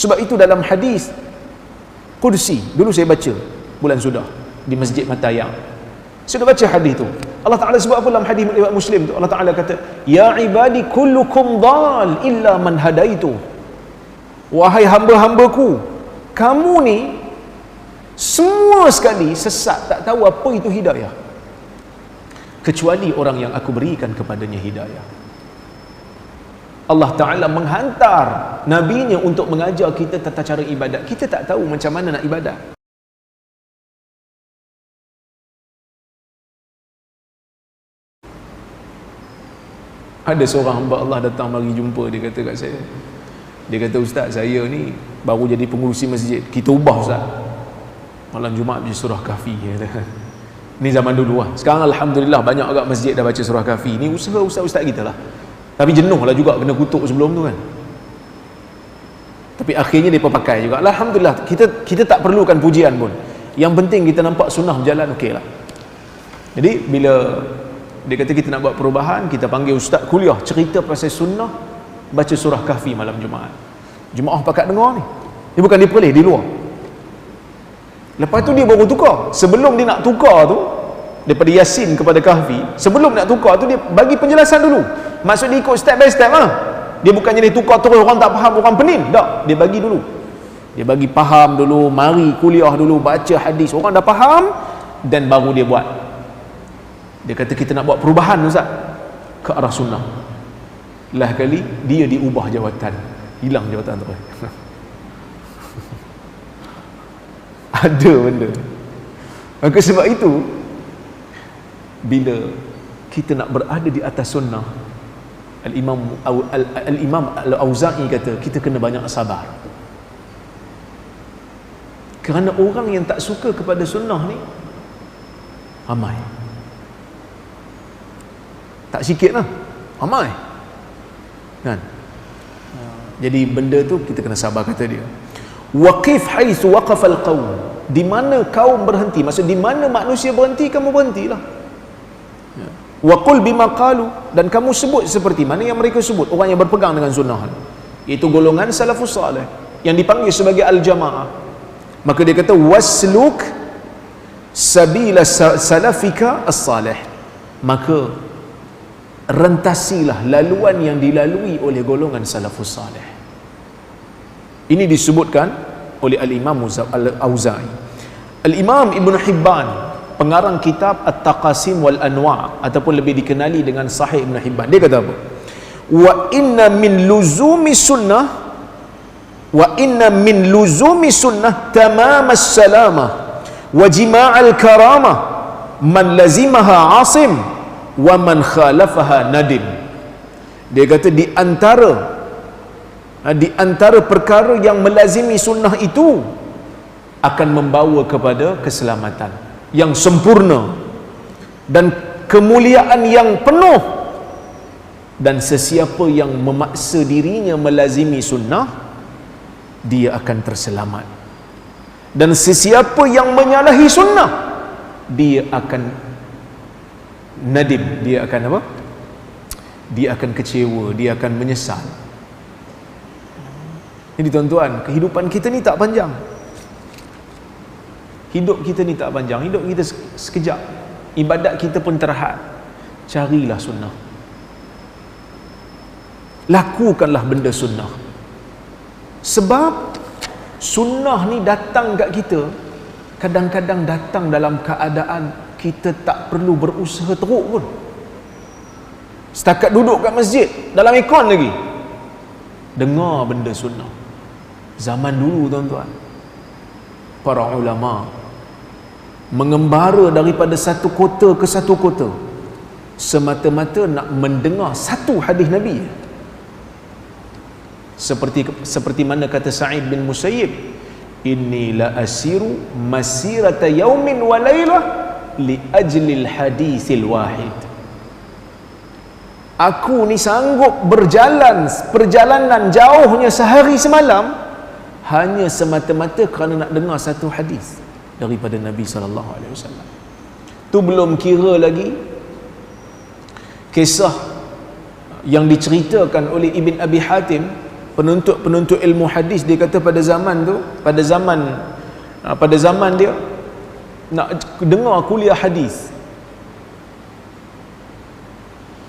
Sebab itu dalam hadis Qudsi, dulu saya baca bulan sudah di Masjid Matayang, saya baca hadis tu. Allah Ta'ala sebut apa dalam hadis riwayat Muslim tu? Allah Ta'ala kata, ya ibadi kullukum dhal illa man hadaitu. Wahai hamba-hambaku, kamu ni semua sekali sesat, tak tahu apa itu hidayah, kecuali orang yang aku berikan kepadanya hidayah. Allah Ta'ala menghantar Nabi-Nya untuk mengajar kita tata cara ibadat. Kita tak tahu macam mana nak ibadat. Ada seorang hamba Allah datang mari jumpa, dia kata kat saya, dia kata, ustaz, saya ni baru jadi pengurusi masjid, kita ubah ustaz, malam Jumaat baca surah Kahfi. Ni zaman dulu lah. Sekarang alhamdulillah banyak agak masjid dah baca surah Kahfi. Ni usaha ustaz-ustaz kita lah, tapi jenuh lah juga kena kutuk sebelum tu kan. Tapi akhirnya dia pakai juga. Alhamdulillah, kita tak perlukan pujian pun. Yang penting kita nampak sunnah berjalan, okey lah. Jadi bila dia kata kita nak buat perubahan, kita panggil ustaz kuliah cerita pasal sunnah baca surah Kahfi malam Jumaat. Jemaah pakat dengar ni. Dia bukan dia perleh di luar. Lepas tu dia baru tukar. Sebelum dia nak tukar tu, daripada Yasin kepada Kahfi, sebelum nak tukar tu dia bagi penjelasan dulu. Maksud dia ikut step by step lah. Dia bukannya dia tukar terus orang tak faham, orang pening. Tak, dia bagi dulu. Dia bagi faham dulu, mari kuliah dulu, baca hadis, orang dah faham, dan baru dia buat. Dia kata kita nak buat perubahan ustaz ke arah sunnah. Lah kali dia diubah jawatan, hilang jawatan tu. Ada benda. Maka sebab itu bila kita nak berada di atas sunnah, Al-Imam Al-Auza'i kata kita kena banyak sabar. Kerana orang yang tak suka kepada sunnah ni ramai. Tak sikit lah, ramai kan. Jadi benda tu kita kena sabar. Kata dia, waqif haitsu waqafa al-qaum, di mana kaum berhenti, maksud di mana manusia berhenti, kamu berhentilah. Wa qul bima qalu, dan kamu sebut seperti mana yang mereka sebut, orang yang berpegang dengan sunnah, iaitu golongan salafus salih yang dipanggil sebagai al-jamaah. Maka dia kata wasluk sabila salafika as-salih, maka rentasilah laluan yang dilalui oleh golongan salafus salih. Ini disebutkan oleh Al-Imam Al-Auza'i. Al-Imam Ibn Hibban, pengarang kitab At-Taqasim wal Anwa', ataupun lebih dikenali dengan Sahih Ibn Hibban, dia kata apa? Wa inna min luzumi sunnah tamam as-salamah wa jima'al karamah man lazimaha asim wa man khalafaha nadim. Dia kata di antara perkara yang melazimi sunnah itu akan membawa kepada keselamatan yang sempurna dan kemuliaan yang penuh, dan sesiapa yang memaksa dirinya melazimi sunnah, dia akan terselamat, dan sesiapa yang menyalahi sunnah, dia akan nadim, dia akan apa? Dia akan kecewa, dia akan menyesal. Jadi tuan-tuan, kehidupan kita ni tak panjang. Hidup kita ni tak panjang, hidup kita sekejap. Ibadat kita pun terhad. Carilah sunnah. Lakukanlah benda sunnah. Sebab sunnah ni datang kat kita, kadang-kadang datang dalam keadaan kita tak perlu berusaha teruk pun. Setakat duduk kat masjid, dalam ikon lagi, dengar benda sunnah. Zaman dulu tuan-tuan, para ulama mengembara daripada satu kota ke satu kota semata-mata nak mendengar satu hadis Nabi. Seperti mana kata Sa'id bin Musayyib, inni la asiru masirata yaumin wa laylah li ajlil hadisil wahid. Aku ni sanggup berjalan perjalanan jauhnya sehari semalam hanya semata-mata kerana nak dengar satu hadis daripada Nabi SAW. Tu belum kira lagi kisah yang diceritakan oleh Ibn Abi Hatim, penuntut ilmu hadis, dia kata pada zaman tu, pada zaman dia nak dengar kuliah hadis,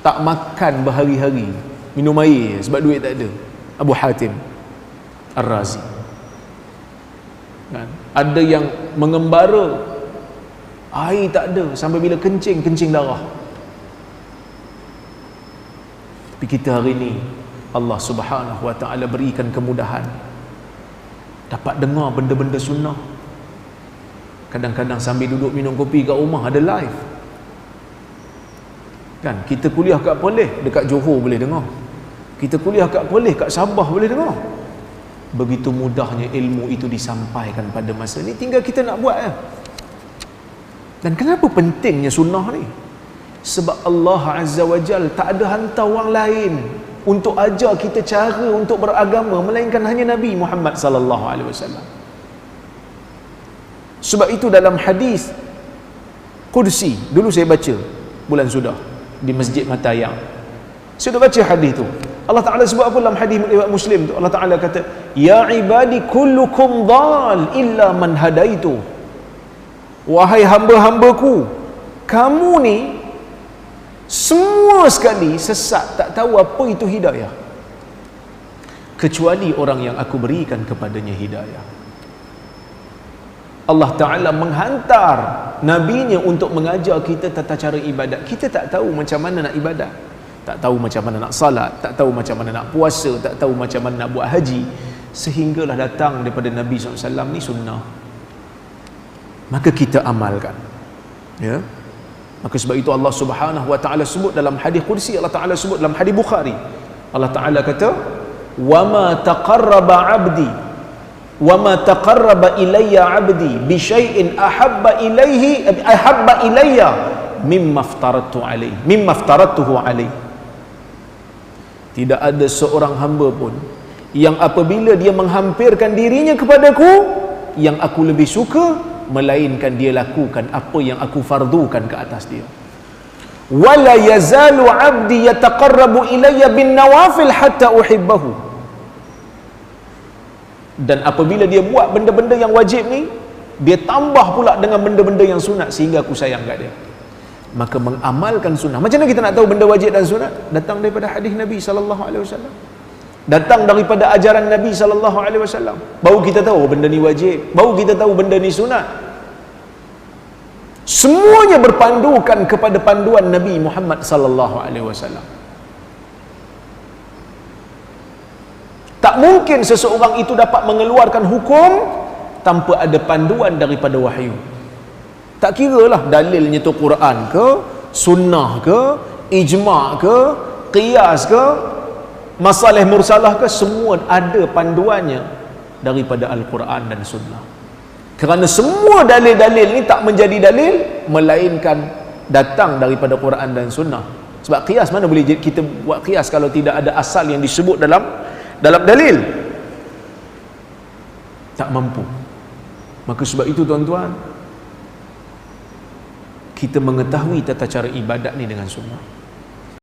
tak makan berhari-hari, minum air sebab duit tak ada. Abu Hatim Ar-Razi kan? Ada yang mengembara, air tak ada, sampai bila kencing darah. Tapi kita hari ni Allah Subhanahu wa ta'ala berikan kemudahan, dapat dengar benda-benda sunnah. Kadang-kadang sambil duduk minum kopi kat rumah ada live kan. Kita kuliah kat Perlis, dekat Johor boleh dengar. Kita kuliah kat Perlis, kat Sabah boleh dengar. Begitu mudahnya ilmu itu disampaikan pada masa ni, tinggal kita nak buat ya. Dan kenapa pentingnya sunnah ni? Sebab Allah Azza wa Jal tak ada hantar orang lain untuk ajar kita cara untuk beragama melainkan hanya Nabi Muhammad sallallahu alaihi wasallam. Sebab itu dalam hadis Qudsi, dulu saya baca bulan sudah di Masjid Matayang, saya dah baca hadis tu. Allah Ta'ala sebut apa dalam hadis riwayat Muslim tu? Allah Ta'ala kata, ya ibadi kullukum dhal illa man hadaitu. Wahai hamba-hambaku, kamu ni semua sekali sesat, tak tahu apa itu hidayah, kecuali orang yang aku berikan kepadanya hidayah. Allah Ta'ala menghantar Nabi-Nya untuk mengajar kita tata cara ibadat. Kita tak tahu macam mana nak ibadat, tak tahu macam mana nak salat, tak tahu macam mana nak puasa, tak tahu macam mana nak buat haji, sehinggalah datang daripada Nabi SAW ni sunnah, maka kita amalkan ya. Maka sebab itu Allah Subhanahu wa ta'ala sebut dalam hadis Qudsi, Allah Ta'ala sebut dalam hadis Bukhari, Allah Ta'ala kata, wama taqarraba ilayya 'abdi bi syai'in ahabba ilayya mimma aftaratuhu alaihi. Tidak ada seorang hamba pun yang apabila dia menghampirkan dirinya kepadaku, yang aku lebih suka, melainkan dia lakukan apa yang aku fardukan ke atas dia. Wala yazalu 'abdi yataqarrabu ilayya bin nawafil hatta uhibbahu. Dan apabila dia buat benda-benda yang wajib ni, dia tambah pula dengan benda-benda yang sunat sehingga aku sayang kat dia. Maka mengamalkan sunnah. Macam mana kita nak tahu benda wajib dan sunat? Datang daripada hadis Nabi sallallahu alaihi wasallam. Datang daripada ajaran Nabi sallallahu alaihi wasallam. Baru kita tahu benda ni wajib, baru kita tahu benda ni sunat. Semuanya berpandukan kepada panduan Nabi Muhammad sallallahu alaihi wasallam. Tak mungkin seseorang itu dapat mengeluarkan hukum tanpa ada panduan daripada wahyu. Tak kiralah dalilnya tu Quran ke, sunnah ke, ijma' ke, qiyas ke, masalah mursalah ke, semua ada panduannya daripada Al-Quran dan sunnah. Kerana semua dalil-dalil ni tak menjadi dalil melainkan datang daripada Quran dan sunnah. Sebab qiyas, mana boleh kita buat qiyas kalau tidak ada asal yang disebut dalam dalil? Tak mampu. Maka sebab itu tuan-tuan, kita mengetahui tata cara ibadat ni dengan sunnah.